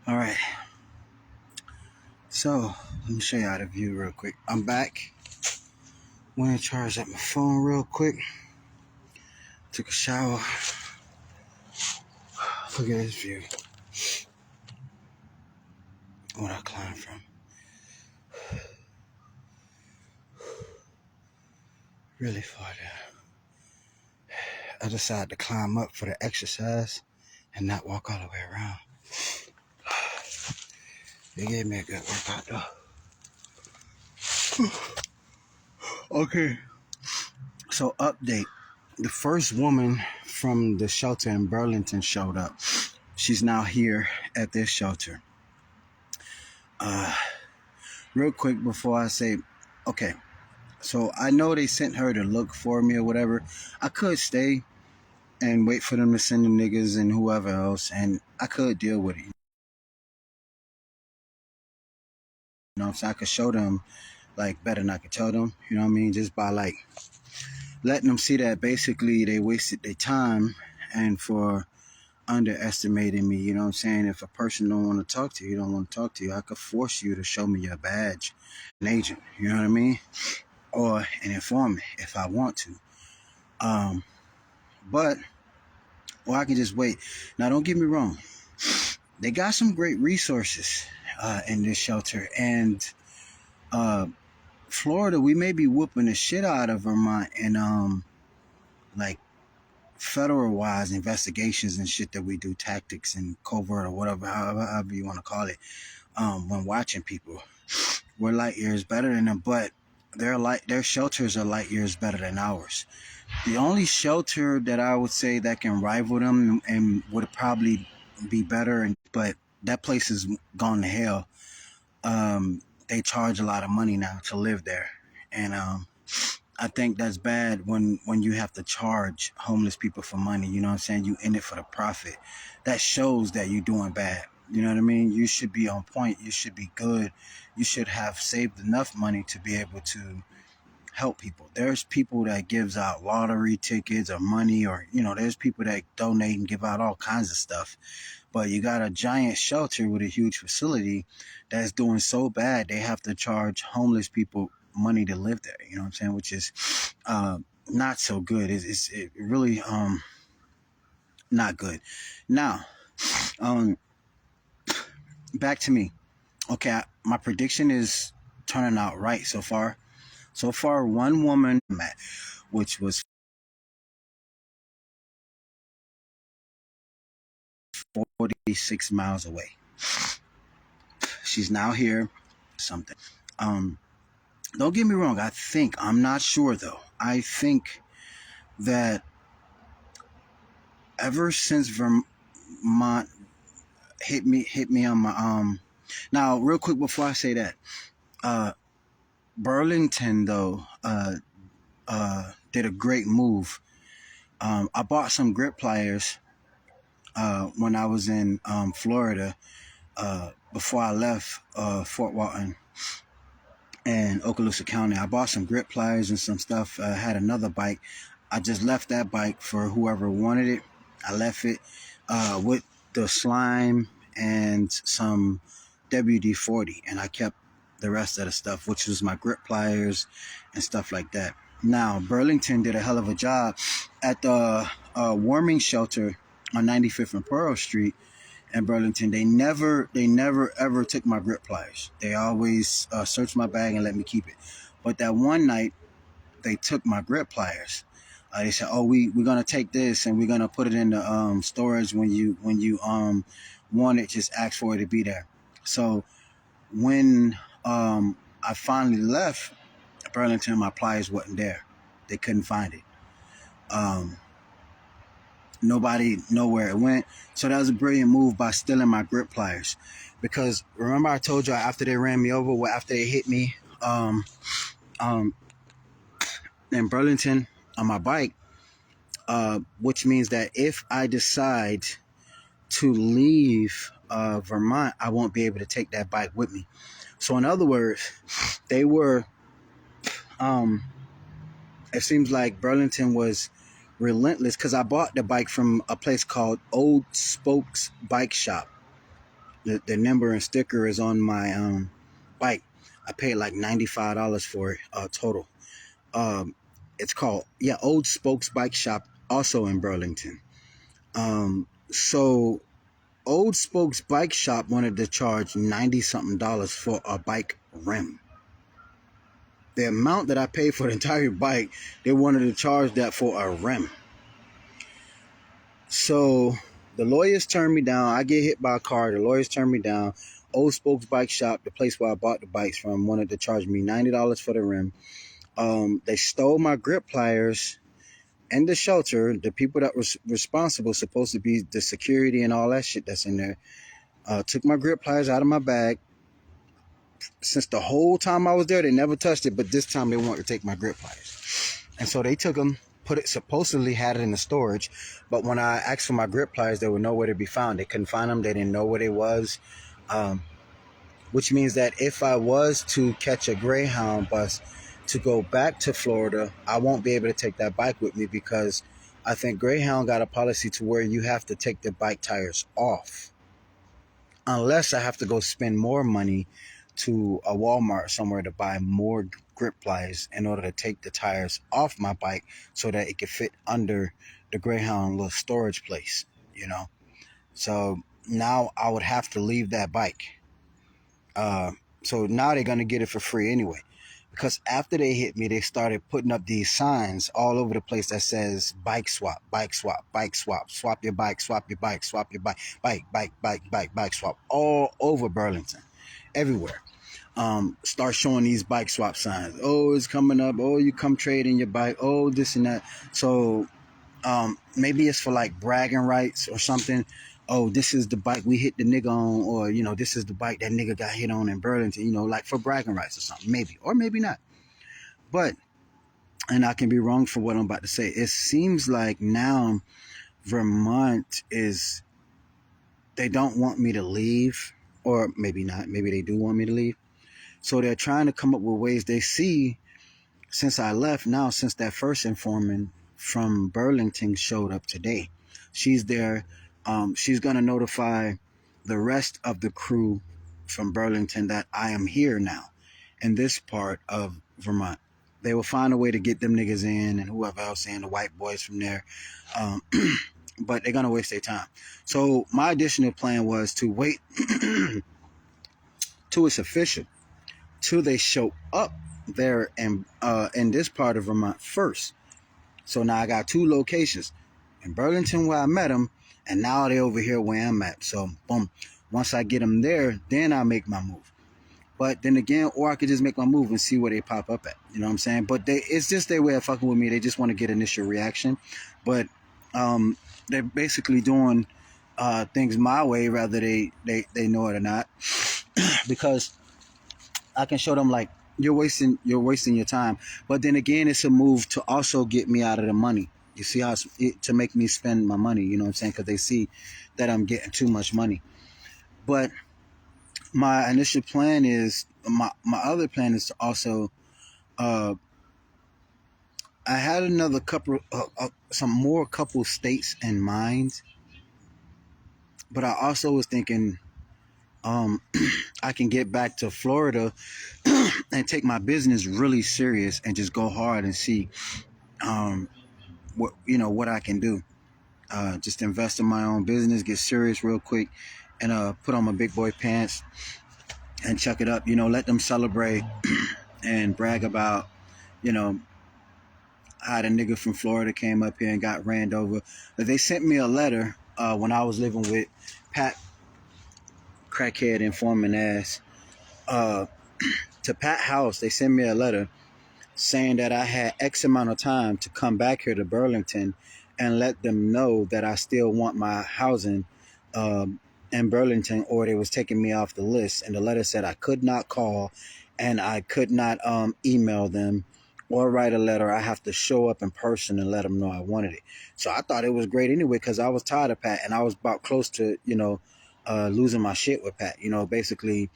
All right, so let me show you how to view real quick. I'm back. Went to charge up my phone real quick. Took a shower. Look at this view. What I climbed from. Really far down. I decided to climb up for the exercise and not walk all the way around. They gave me a good workout though. Okay. So update. The first woman from the shelter in Burlington showed up. She's now here at this shelter. Real quick before I say, okay, so I know they sent her to look for me or whatever. I could stay and wait for them to send them niggas and whoever else, and I could deal with it. You know what I'm saying? I could show them, like, better than I could tell them, you know what I mean? Just by, like, letting them see that basically they wasted their time and for underestimating me, you know what I'm saying? If a person don't want to talk to you, don't want to talk to you, I could force you to show me your badge, an agent, you know what I mean? Or an informant if I want to. But, or I can just wait. Now, don't get me wrong. They got some great resources in this shelter. And Florida, we may be whooping the shit out of Vermont and like federal-wise investigations and shit that we do, tactics and covert or whatever, however you want to call it, when watching people. We're light years better than them, but their shelters are light years better than ours. The only shelter that I would say that can rival them and would probably be better, but that place is gone to hell. They charge a lot of money now to live there, and I think that's bad when you have to charge homeless people for money. You know what I'm saying? You in it for the profit. That shows that you're doing bad. You know what I mean? You should be on point. You should be good. You should have saved enough money to be able to help people. There's people that gives out lottery tickets or money, or there's people that donate and give out all kinds of stuff. But you got a giant shelter with a huge facility that's doing so bad they have to charge homeless people money to live there. You know what I'm saying? Which is not so good. It's really not good. Now, back to me. Okay, my prediction is turning out right so far. So far, one woman, which was 46 miles away. She's now here. Something. Don't get me wrong. I'm not sure though. I think that ever since Vermont hit me on my Now, real quick before I say that, Burlington though did a great move. I bought some grip pliers when I was in Florida before I left Fort Walton and Okaloosa County. I bought some grip pliers and some stuff. I had another bike. I just left that bike for whoever wanted it. I left it with the slime and some WD-40, and I kept the rest of the stuff, which was my grip pliers and stuff like that. Now, Burlington did a hell of a job at the warming shelter on 95th and Pearl Street in Burlington. They never ever took my grip pliers. They always searched my bag and let me keep it. But that one night, they took my grip pliers. They said, "Oh, we're gonna take this and we're gonna put it in the storage when you want it. Just ask for it to be there." So when I finally left Burlington, my pliers wasn't there. They couldn't find it. Nobody know where it went. So that was a brilliant move by stealing my grip pliers. Because remember I told you after they ran me over, after they hit me in Burlington on my bike, which means that if I decide to leave Vermont, I won't be able to take that bike with me. So in other words, they were, it seems like Burlington was relentless because I bought the bike from a place called Old Spokes Bike Shop. the number and sticker is on my bike. I paid like $95 for it total. It's called Old Spokes Bike Shop, also in Burlington. So Old Spokes Bike Shop wanted to charge 90 something dollars for a bike rim. The amount that I paid for the entire bike, they wanted to charge that for a rim. So the lawyers turned me down. I get hit by a car. The lawyers turned me down. Old Spokes Bike Shop, the place where I bought the bikes from, wanted to charge me $90 for the rim. They stole my grip pliers and the shelter. The people that was responsible, supposed to be the security and all that shit that's in there, took my grip pliers out of my bag. Since the whole time I was there, they never touched it, but this time they wanted to take my grip pliers. And so they took them, supposedly had it in the storage, but when I asked for my grip pliers, they were nowhere to be found. They couldn't find them. They didn't know where they was, which means that if I was to catch a Greyhound bus to go back to Florida, I won't be able to take that bike with me, because I think Greyhound got a policy to where you have to take the bike tires off, unless I have to go spend more money to a Walmart somewhere to buy more grip pliers in order to take the tires off my bike so that it could fit under the Greyhound little storage place, So now I would have to leave that bike. So now they're going to get it for free anyway. Because after they hit me, they started putting up these signs all over the place that says bike swap, bike swap, bike swap, swap your bike, swap your bike, swap your bike, bike swap, all over Burlington, everywhere. Start showing these bike swap signs. Oh, it's coming up. Oh, you come trade in your bike. Oh, this and that. So maybe it's for like bragging rights or something. Oh, this is the bike we hit the nigga on, or this is the bike that nigga got hit on in Burlington, like for bragging rights or something, maybe, or maybe not. But, and I can be wrong for what I'm about to say, it seems like now Vermont they don't want me to leave, or maybe not, maybe they do want me to leave. So they're trying to come up with ways. They see, since I left now, since that first informant from Burlington showed up today, she's there. She's going to notify the rest of the crew from Burlington that I am here now in this part of Vermont. They will find a way to get them niggas in and whoever else in, the white boys from there. But they're going to waste their time. So my additional plan was to wait till it's official, till they show up there in this part of Vermont first. So now I got two locations. In Burlington where I met them, and now they over here where I'm at. So, boom. Once I get them there, then I'll make my move. But then again, or I could just make my move and see where they pop up at. You know what I'm saying? But it's just their way of fucking with me. They just want to get initial reaction. But they're basically doing things my way, whether they know it or not. Because I can show them, like, you're wasting your time. But then again, it's a move to also get me out of the money. You see how to make me spend my money, you know what I'm saying? Because they see that I'm getting too much money. But my initial plan is, my other plan is to also, I had another couple, some more couple states in mind. But I also was thinking, I can get back to Florida and take my business really serious and just go hard and see, what I can do. Just invest in my own business, get serious real quick, and put on my big boy pants and chuck it up. Let them celebrate and brag about, how the nigga from Florida came up here and got ran over. But they sent me a letter when I was living with Pat, crackhead informant ass, to Pat House. They sent me a letter saying that I had X amount of time to come back here to Burlington and let them know that I still want my housing in Burlington, or they was taking me off the list. And the letter said I could not call and I could not email them or write a letter. I have to show up in person and let them know I wanted it. So I thought it was great anyway, because I was tired of Pat and I was about close to, losing my shit with Pat. Basically,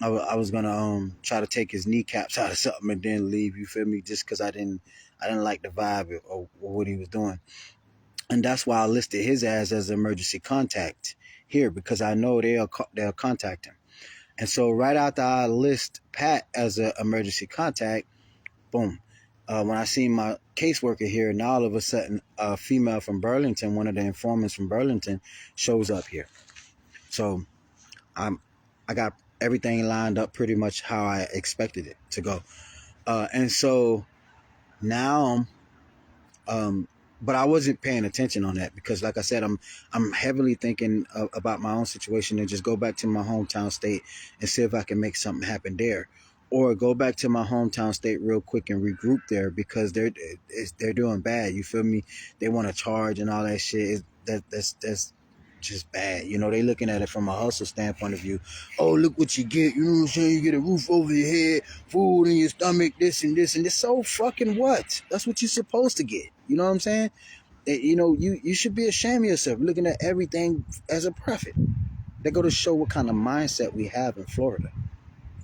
I was gonna try to take his kneecaps out of something and then leave. You feel me? Just because I didn't like the vibe or what he was doing, and that's why I listed his ass as an emergency contact here because I know they'll contact him. And so right after I list Pat as an emergency contact, boom. When I see my caseworker here, now all of a sudden a female from Burlington, one of the informants from Burlington, shows up here. So I got everything lined up pretty much how I expected it to go. And so now, but I wasn't paying attention on that because, like I said, I'm heavily thinking about my own situation and just go back to my hometown state and see if I can make something happen there, or go back to my hometown state real quick and regroup there because they're doing bad. You feel me? They want to charge and all that shit. That's just bad. You know, they looking at it from a hustle standpoint of view. Oh, look what you get. You know what I'm saying? You get a roof over your head, food in your stomach, this and this and this. So fucking what? That's what you're supposed to get. You know what I'm saying? You know, you should be ashamed of yourself looking at everything as a profit. They go to show what kind of mindset we have in Florida.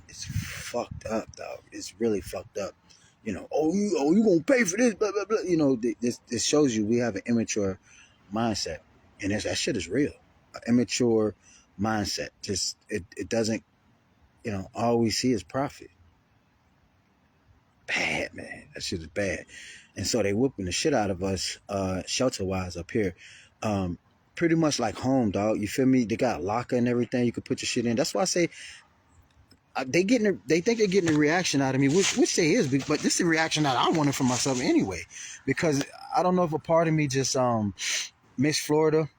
It's fucked up, dog. It's really fucked up. You know, you gonna pay for this, blah blah blah. You know, this shows you we have an immature mindset, and that shit is real. An immature mindset. Just it doesn't. You know, all we see is profit. Bad, man. That shit is bad. And so they whooping the shit out of us, shelter wise up here. Pretty much like home, dog. You feel me? They got a locker and everything you could put your shit in. That's why I say they think they're getting a reaction out of me, which they is, but this is the reaction that I wanted from myself anyway, because I don't know if a part of me just missed Florida,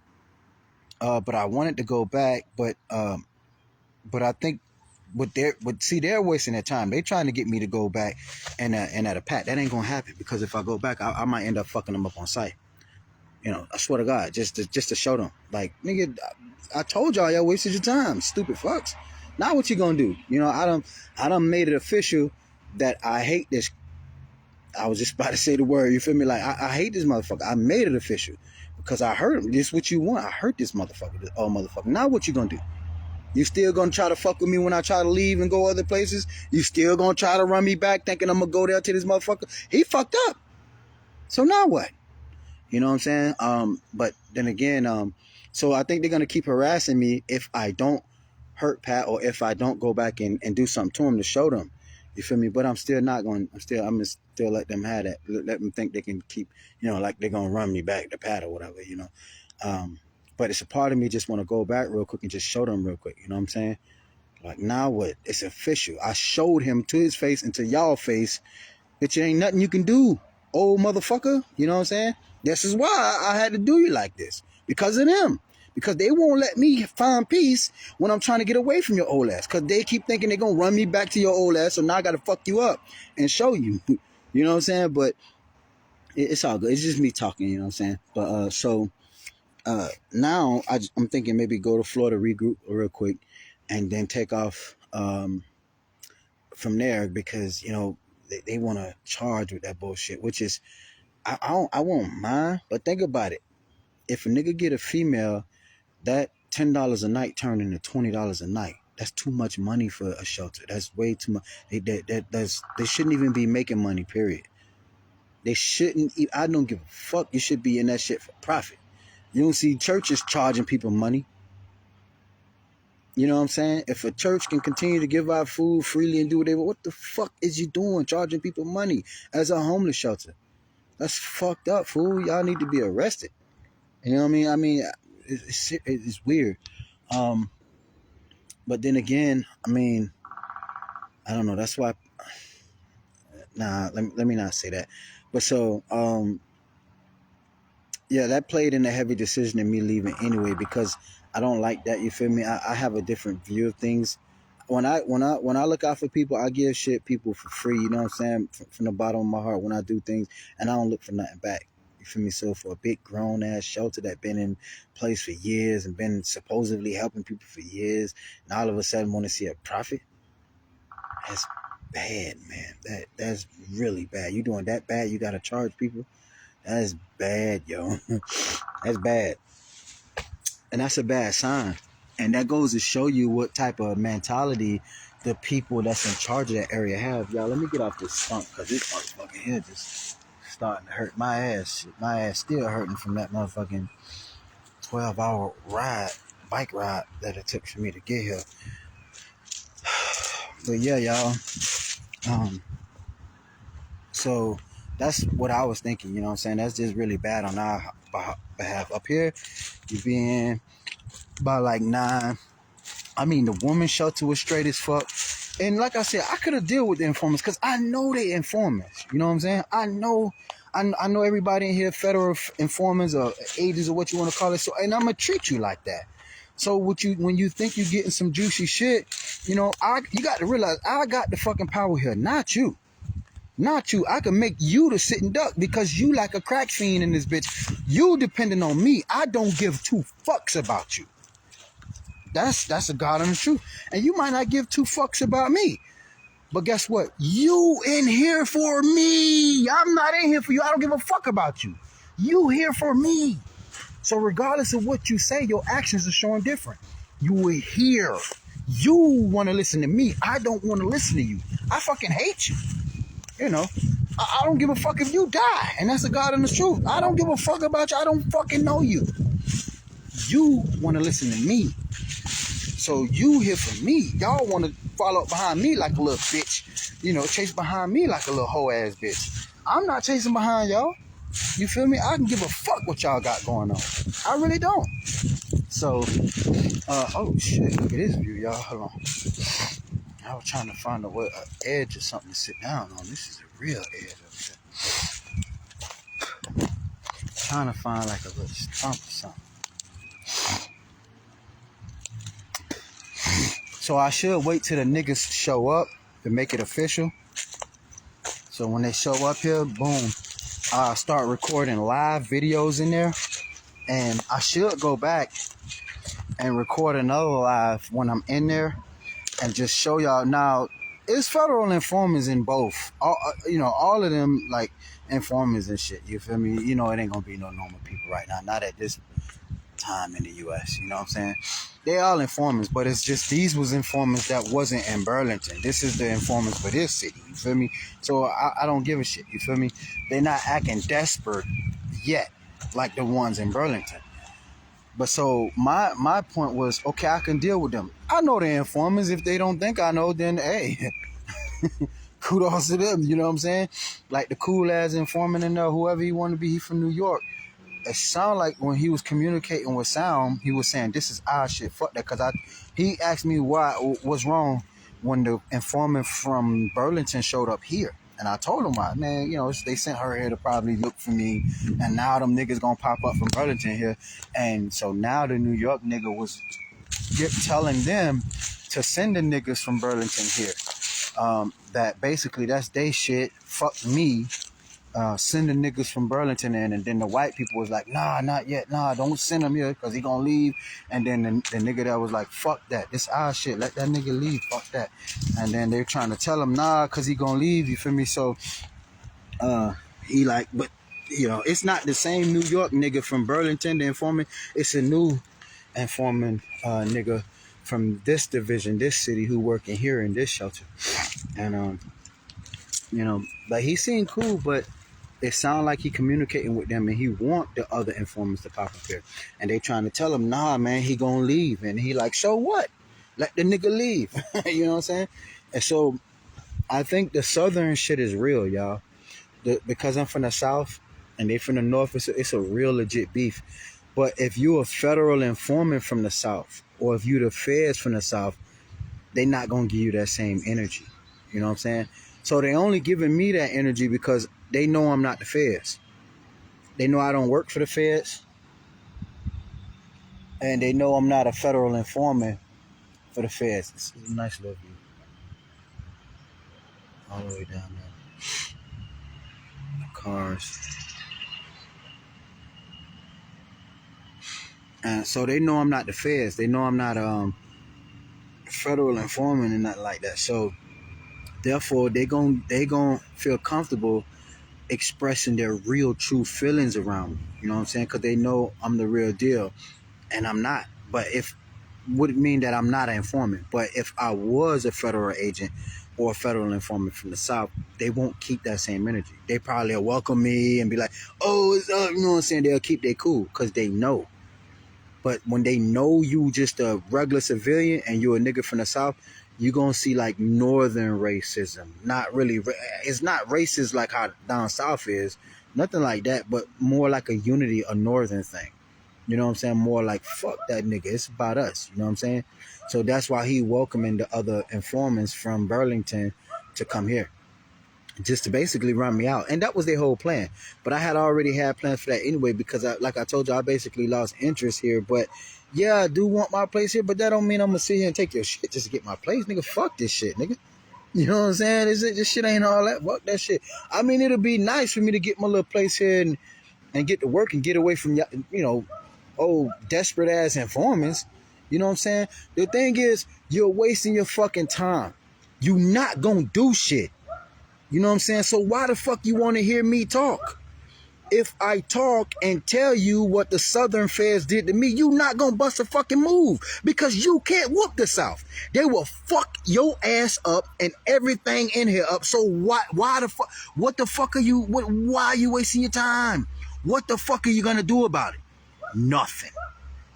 but I wanted to go back, but I think they're wasting their time. They trying to get me to go back and at a pat. That ain't gonna happen because if I go back, I might end up fucking them up on site. You know, I swear to God, just to show them, like, nigga, I told y'all wasted your time, stupid fucks. Now what you gonna do? You know, I done made it official that I hate this. I was just about to say the word. You feel me? Like I hate this motherfucker. I made it official because I hurt him. This is what you want. I hurt this motherfucker. This old motherfucker. Now what you gonna do? You still gonna try to fuck with me when I try to leave and go other places? You still gonna try to run me back thinking I'm gonna go there to this motherfucker? He fucked up. So now what? You know what I'm saying? But then again, so I think they're gonna keep harassing me if I don't hurt Pat or if I don't go back and do something to him to show them. You feel me? But I'm still not going. I'm gonna still let them have that. Let them think they can keep, you know, like they're gonna run me back to Pat or whatever, you know. But it's a part of me just want to go back real quick and just show them real quick. You know what I'm saying? Like, now what? It's official. I showed him to his face and to y'all face that ain't nothing you can do, old motherfucker. You know what I'm saying? This is why I had to do you like this. Because of them. Because they won't let me find peace when I'm trying to get away from your old ass. Because they keep thinking they're going to run me back to your old ass. So now I got to fuck you up and show you. You know what I'm saying? But it's all good. It's just me talking, you know what I'm saying? But now I'm thinking maybe go to Florida, regroup real quick, and then take off from there because, you know, they want to charge with that bullshit, which is, I won't mind, but think about it. If a nigga get a female, that $10 a night turned into $20 a night. That's too much money for a shelter. That's way too much. They shouldn't even be making money, period. They shouldn't. I don't give a fuck. You should be in that shit for profit. You don't see churches charging people money. You know what I'm saying? If a church can continue to give out food freely and do whatever, what the fuck is you doing charging people money as a homeless shelter? That's fucked up, fool. Y'all need to be arrested. You know what I mean? I mean, it's weird. But then again, I mean, I don't know. That's why. Nah, let me not say that. But so, yeah, that played in a heavy decision in me leaving anyway because I don't like that. You feel me? I have a different view of things. When I look out for people, I give people for free. You know what I'm saying? From the bottom of my heart, when I do things, and I don't look for nothing back. You feel me? So for a big grown ass shelter that been in place for years and been supposedly helping people for years, and all of a sudden want to see a profit, that's bad, man. That's really bad. You doing that bad? You gotta charge people. That's bad, yo. That's bad. And that's a bad sign. And that goes to show you what type of mentality the people that's in charge of that area have. Y'all, let me get off this stump because this motherfucking head just starting to hurt my ass. My ass still hurting from that motherfucking 12-hour ride bike ride that it took for me to get here. But yeah, y'all. So that's what I was thinking. You know what I'm saying? That's just really bad on our behalf. Up here, you be in by like 9. I mean, the woman's shelter was straight as fuck. And like I said, I could have dealt with the informants because I know they informants. You know what I'm saying? I know everybody in here, federal informants or agents or what you want to call it. So, and I'm gonna treat you like that. So, when you think you're getting some juicy shit, you know, you got to realize I got the fucking power here, not you. Not you. I can make you the sitting duck because you like a crack fiend in this bitch. You depending on me. I don't give 2 fucks about you. That's a God honest truth. And you might not give 2 fucks about me. But guess what? You in here for me. I'm not in here for you. I don't give a fuck about you. You here for me. So regardless of what you say, your actions are showing different. You are here. You want to listen to me. I don't want to listen to you. I fucking hate you. You know, I don't give a fuck if you die. And that's the God honest truth. I don't give a fuck about you. I don't fucking know you. You want to listen to me. So you here for me. Y'all want to follow up behind me like a little bitch. You know, chase behind me like a little hoe ass bitch. I'm not chasing behind y'all. You feel me? I can give a fuck what y'all got going on. I really don't. So, oh shit, look at this view, y'all. Hold on. I was trying to find a edge or something to sit down on. This is a real edge up here. Trying to find like a little stump or something. So I should wait till the niggas show up to make it official. So when they show up here, boom, I'll start recording live videos in there. And I should go back and record another live when I'm in there and just show y'all. Now, it's federal informants in both. All of them, like, informants and shit. You feel me? You know, it ain't gonna be no normal people right now. Not at this time in the U.S. You know what I'm saying? They all informants, but it's just these was informants that wasn't in Burlington. This is the informants for this city. You feel me? So I don't give a shit. You feel me? They're not acting desperate yet like the ones in Burlington. But so my point was, okay, I can deal with them. I know the informants. If they don't think I know, then hey, kudos to them. You know what I'm saying? Like the cool ass informant in there, whoever he want to be, he from New York. It sounded like when he was communicating with Sound, he was saying, this is our shit, fuck that. Because he asked me what's wrong when the informant from Burlington showed up here. And I told him why. Man, you know, they sent her here to probably look for me. And now them niggas gonna pop up from Burlington here. And so now the New York nigga was telling them to send the niggas from Burlington here. That basically that's they shit, fuck me. Send the niggas from Burlington in, and then the white people was like, nah, not yet, nah, don't send him here because he gonna leave. And then the nigga that was like, fuck that, this our shit, let that nigga leave, fuck that. And then they're trying to tell him, nah, because he gonna leave, you feel me? So he like, but you know, it's not the same New York nigga from Burlington, the informant. It's a new informant nigga from this division, this city, who working here in this shelter. And you know, but he seemed cool, but it sounded like he communicating with them and he want the other informants to pop up here. And they trying to tell him, nah, man, he gonna leave. And he like, so what? Let the nigga leave. You know what I'm saying? And so I think the southern shit is real, y'all. Because I'm from the south and they from the north, it's a real legit beef. But if you a federal informant from the south, or if you the feds from the south, they not gonna give you that same energy. You know what I'm saying? So they only giving me that energy because they know I'm not the feds. They know I don't work for the feds. And they know I'm not a federal informant for the feds. This is a nice little view. All the way down there. The cars. And so they know I'm not the feds. They know I'm not a federal informant and nothing like that. So therefore they gon' feel comfortable expressing their real true feelings around me. You know what I'm saying? Because they know I'm the real deal. And I'm not. But would it mean that I'm not an informant? But if I was a federal agent or a federal informant from the South, they won't keep that same energy. They probably will welcome me and be like, oh, it's up. You know what I'm saying? They'll keep their cool because they know. But when they know you just a regular civilian and you a nigga from the South, you gonna see like northern racism. Not really, it's not racist like how down south is, nothing like that, but more like a unity, a northern thing. You know what I'm saying? More like fuck that nigga. It's about us. You know what I'm saying? So that's why he welcoming the other informants from Burlington to come here, just to basically run me out. And that was their whole plan. But I had already had plans for that anyway, because like I told you, I basically lost interest here. But yeah, I do want my place here, but that don't mean I'm gonna sit here and take your shit just to get my place, nigga. Fuck this shit, nigga. You know what I'm saying? This shit ain't all that. Fuck that shit. I mean, it'll be nice for me to get my little place here and get to work and get away from, you know, old desperate ass informants. You know what I'm saying? The thing is, you're wasting your fucking time. You not gonna do shit. You know what I'm saying? So why the fuck you want to hear me talk? If I talk and tell you what the Southern feds did to me, you not gonna bust a fucking move, because you can't whoop the South. They will fuck your ass up and everything in here up. So why the fuck? What the fuck are you? Why are you wasting your time? What the fuck are you gonna do about it? Nothing.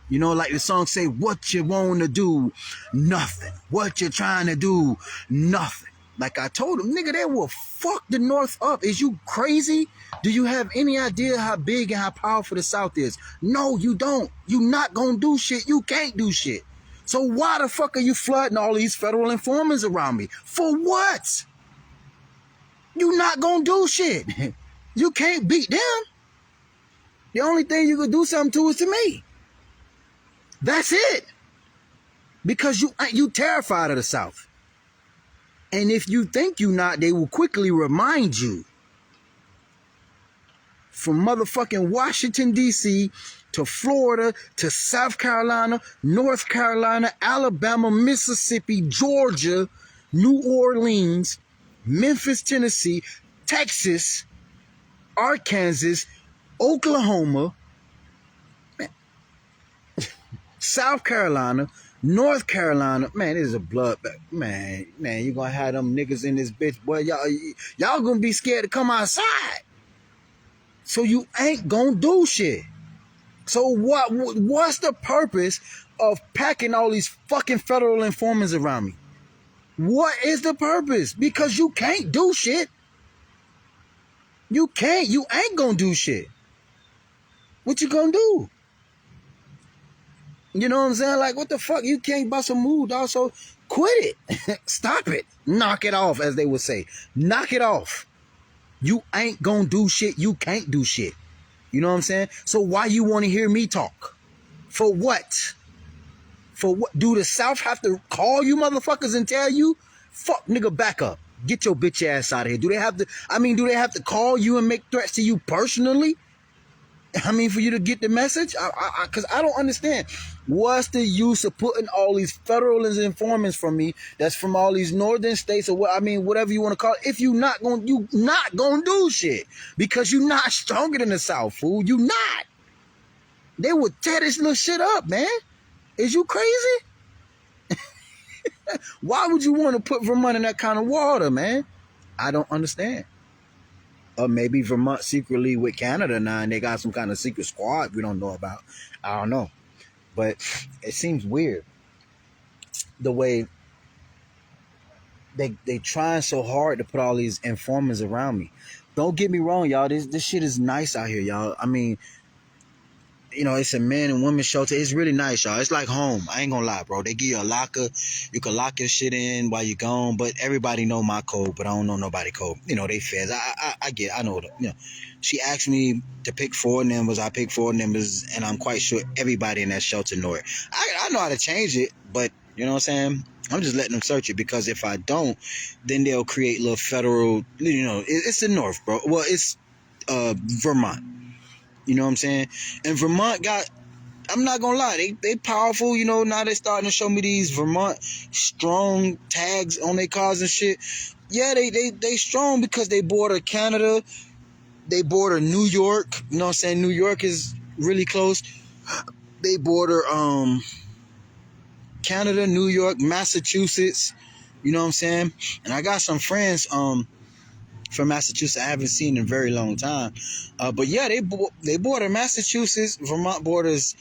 You know, like the song say, what you want to do? Nothing. What you trying to do? Nothing. Like I told him, nigga, they will fuck the North up. Is you crazy? Do you have any idea how big and how powerful the South is? No, you don't. You not gonna do shit. You can't do shit. So why the fuck are you flooding all these federal informers around me? For what? You not gonna do shit. You can't beat them. The only thing you can do something to is to me. That's it. Because you terrified of the South. And if you think you not, they will quickly remind you. From motherfucking Washington, D.C. to Florida to South Carolina, North Carolina, Alabama, Mississippi, Georgia, New Orleans, Memphis, Tennessee, Texas, Arkansas, Oklahoma, South Carolina, North Carolina, man, this is a bloodbath. Man, you gonna have them niggas in this bitch, boy. Y'all gonna be scared to come outside. So you ain't gonna do shit. So what's the purpose of packing all these fucking federal informants around me? What is the purpose? Because you can't do shit. You can't. You ain't gonna do shit. What you gonna do? You know what I'm saying? Like, what the fuck? You can't bust a move, dog. So quit it. Stop it. Knock it off, as they would say. Knock it off. You ain't gonna do shit. You can't do shit. You know what I'm saying? So why you want to hear me talk? For what? For what? Do the South have to call you motherfuckers and tell you? Fuck, nigga, back up. Get your bitch ass out of here. Do they have to call you and make threats to you personally? I mean, for you to get the message? Because I don't understand. What's the use of putting all these federal informants from me, that's from all these northern states, or whatever you want to call it, if you not gonna do shit? Because you not stronger than the South, fool. You not. They would tear this little shit up, man. Is you crazy? Why would you want to put Vermont in that kind of water, man? I don't understand. Or maybe Vermont secretly with Canada now, and they got some kind of secret squad we don't know about. I don't know. But it seems weird the way they trying so hard to put all these informants around me. Don't get me wrong, y'all. This shit is nice out here, y'all. I mean, you know, it's a man and woman shelter. It's really nice, y'all. It's like home. I ain't gonna lie, bro. They give you a locker. You can lock your shit in while you're gone, but everybody know my code, but I don't know nobody code. You know, they feds. I know them. You know, she asked me to pick 4 numbers. I picked 4 numbers, and I'm quite sure everybody in that shelter know it. I know how to change it, but you know what I'm saying? I'm just letting them search it, because if I don't, then they'll create little federal, you know, it's the North, bro. Well, it's Vermont. You know what I'm saying? And Vermont got, I'm not gonna lie, they powerful. You know, now they starting to show me these Vermont strong tags on their cars and shit. Yeah, they strong because they border Canada, they border New York. You know what I'm saying? New York is really close. They border Canada, New York, Massachusetts. You know what I'm saying? And I got some friends from Massachusetts I haven't seen in a very long time. But yeah, they border Massachusetts, Vermont borders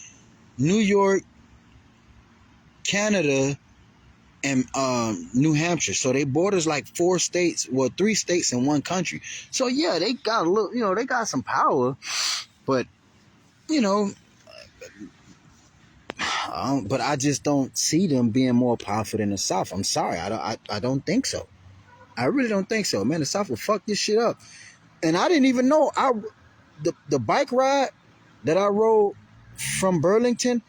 New York, Canada, and New Hampshire. So they borders like 4 states, well, 3 states in one country. So yeah, they got a little, they got some power, but you know, but I just don't see them being more powerful than the South. I'm sorry, I don't think so. I really don't think so, man. The South will fuck this shit up. And I didn't even know the bike ride that I rode from Burlington.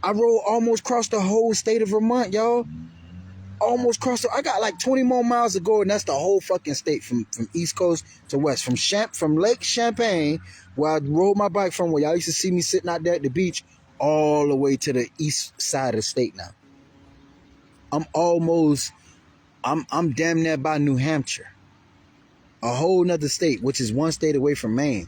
I rode almost across the whole state of Vermont, y'all. Almost crossed. I got like 20 more miles to go, and that's the whole fucking state from East Coast to West, from Lake Champagne, where I rode my bike from, where y'all used to see me sitting out there at the beach, all the way to the east side of the state now. I'm damn near by New Hampshire, a whole nother state, which is one state away from Maine.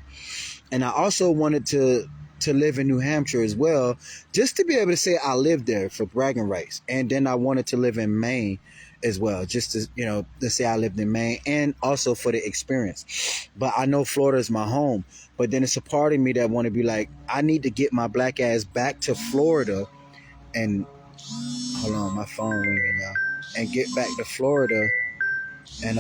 And I also wanted to live in New Hampshire as well, just to be able to say I lived there for bragging rights. And then I wanted to live in Maine as well, just to say I lived in Maine, and also for the experience. But I know Florida is my home. But then it's a part of me that want to be like, I need to get my black ass back to Florida, and hold on, my phone ringing, y'all, and get back to Florida and